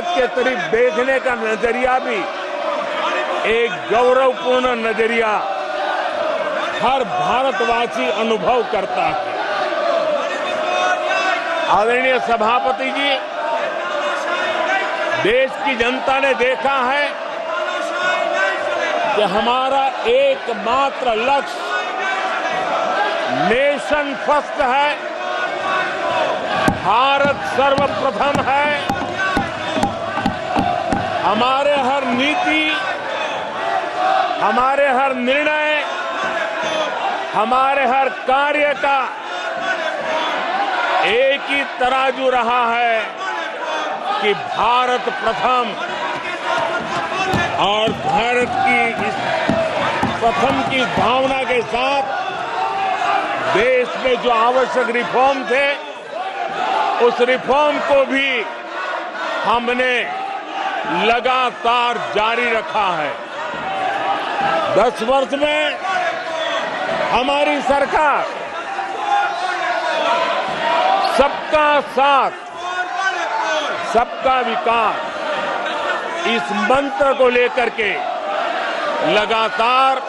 भारत के करीब देखने का नजरिया भी एक गौरवपूर्ण नजरिया हर भारतवासी अनुभव करता है। आदरणीय सभापति जी, देश की जनता ने देखा है कि हमारा एकमात्र लक्ष्य नेशन फर्स्ट है, भारत सर्वप्रथम है। हमारे हर नीति, हमारे हर निर्णय, हमारे हर कार्य का एक ही तराजू रहा है कि भारत प्रथम, और भारत की इस प्रथम की भावना के साथ देश में जो आवश्यक रिफॉर्म थे, उस रिफॉर्म को भी हमने लगातार जारी रखा है। 10 वर्ष में हमारी सरकार सबका साथ, सबका विकास, इस मंत्र को लेकर के लगातार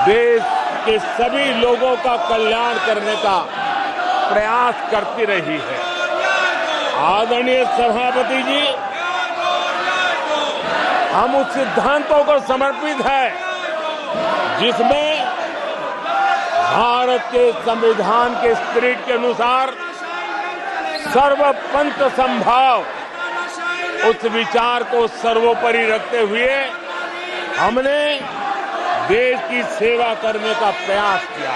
देश के सभी लोगों का कल्याण करने का प्रयास करती रही है। आदरणीय सभापति जी, हम उस सिद्धांतों को समर्पित है जिसमें भारत के संविधान के स्पिरिट के अनुसार सर्वपंथ संभाव, उस विचार को सर्वोपरि रखते हुए हमने देश की सेवा करने का प्रयास किया।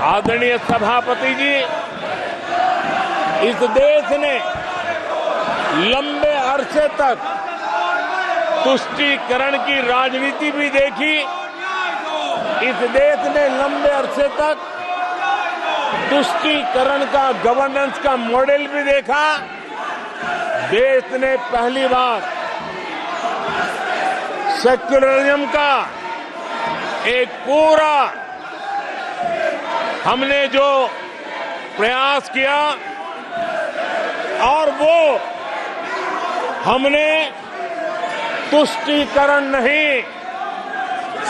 आदरणीय सभापति जी, इस देश ने लंबे अरसे तक तुष्टीकरण की राजनीति भी देखी। इस देश ने लंबे अरसे तक तुष्टीकरण का गवर्नेंस का मॉडल भी देखा। देश ने पहली बार सेक्युलरिज्म का एक पूरा हमने जो प्रयास किया, और वो हमने तुष्टीकरण नहीं,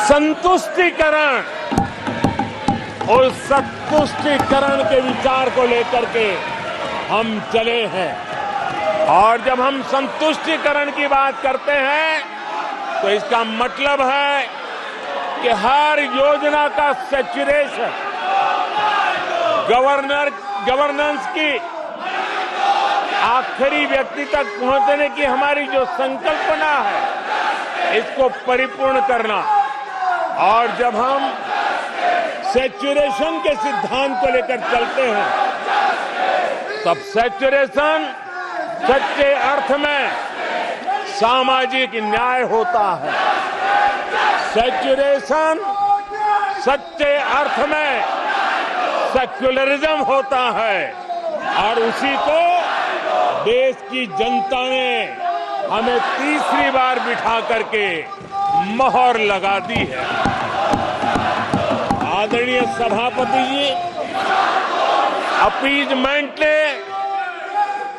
संतुष्टीकरण और संतुष्टीकरण के विचार को लेकर के हम चले हैं। और जब हम संतुष्टीकरण की बात करते हैं तो इसका मतलब है कि हर योजना का सैचुरेशन, गवर्नेंस की आखिरी व्यक्ति तक पहुंचने की हमारी जो संकल्पना है, इसको परिपूर्ण करना। और जब हम सैचुरेशन के सिद्धांत को लेकर चलते हैं, तब सैचुरेशन सच्चे अर्थ में सामाजिक न्याय होता है। सैचुरेशन सच्चे अर्थ में सेक्युलरिज्म होता है, और उसी को देश की जनता ने हमें तीसरी बार बिठा करके मोहर लगा दी है। आदरणीय सभापति जी, अपीजमेंट ने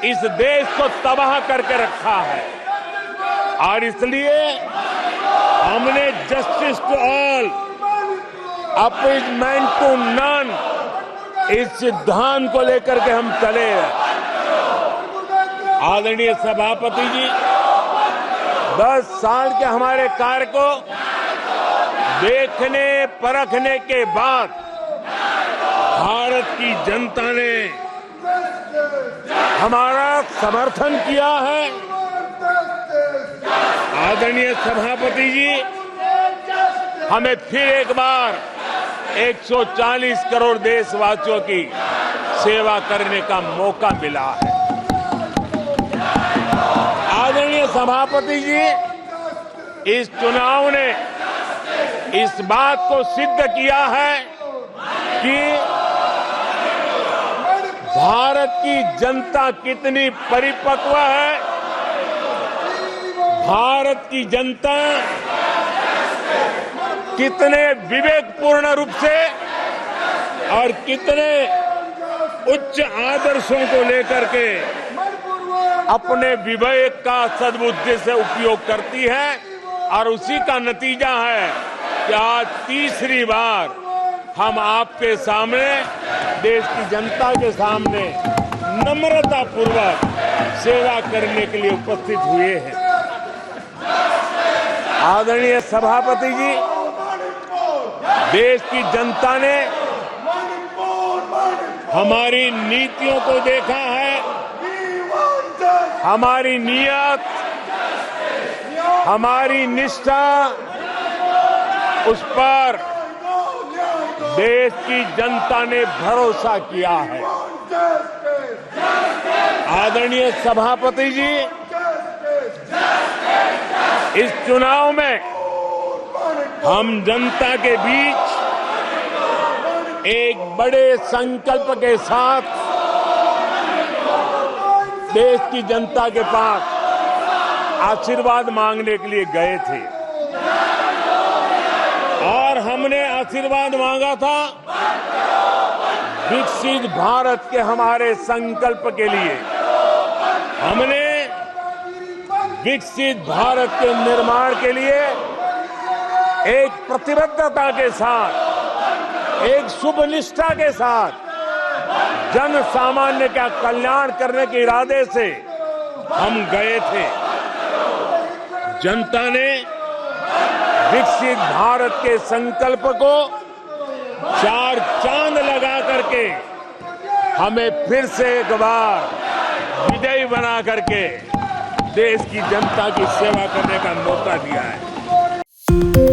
इस देश को तबाह करके रखा है, और इसलिए हमने justice to all, appeasement to none, इस सिद्धांत को लेकर के हम चले हैं। आदरणीय सभापति जी, 10 साल के हमारे कार्य को देखने परखने के बाद भारत की जनता ने हमारा समर्थन किया है। आदरणीय सभापति जी, हमें फिर एक बार 140 करोड़ देशवासियों की सेवा करने का मौका मिला है। आदरणीय सभापति जी, इस चुनाव ने इस बात को सिद्ध किया है कि भारत की जनता कितनी परिपक्व है, भारत की जनता कितने विवेकपूर्ण रूप से और कितने उच्च आदर्शों को लेकर के अपने विवेक का सद्बुद्धि से उपयोग करती है और उसी का नतीजा है कि आज तीसरी बार हम आपके सामने, देश की जनता के सामने नम्रता पूर्वक सेवा करने के लिए उपस्थित हुए हैं। आदरणीय सभापति जी, देश की जनता ने हमारी नीतियों को देखा है, हमारी नीयत, हमारी निष्ठा, उस पर देश की जनता ने भरोसा किया है। आदरणीय सभापति जी, इस चुनाव में हम जनता के बीच एक बड़े संकल्प के साथ देश की जनता के पास आशीर्वाद मांगने के लिए गए थे और हमने आशीर्वाद मांगा था विकसित भारत के हमारे संकल्प के लिए। हमने विकसित भारत के निर्माण के लिए एक प्रतिबद्धता के साथ, एक शुभ निष्ठा के साथ जन सामान्य का कल्याण करने के इरादे से हम गए थे। जनता ने विकसित भारत के संकल्प को चार चांद लगा करके हमें फिर से एक बार विजयी बना करके देश की जनता की सेवा करने का मौका दिया है।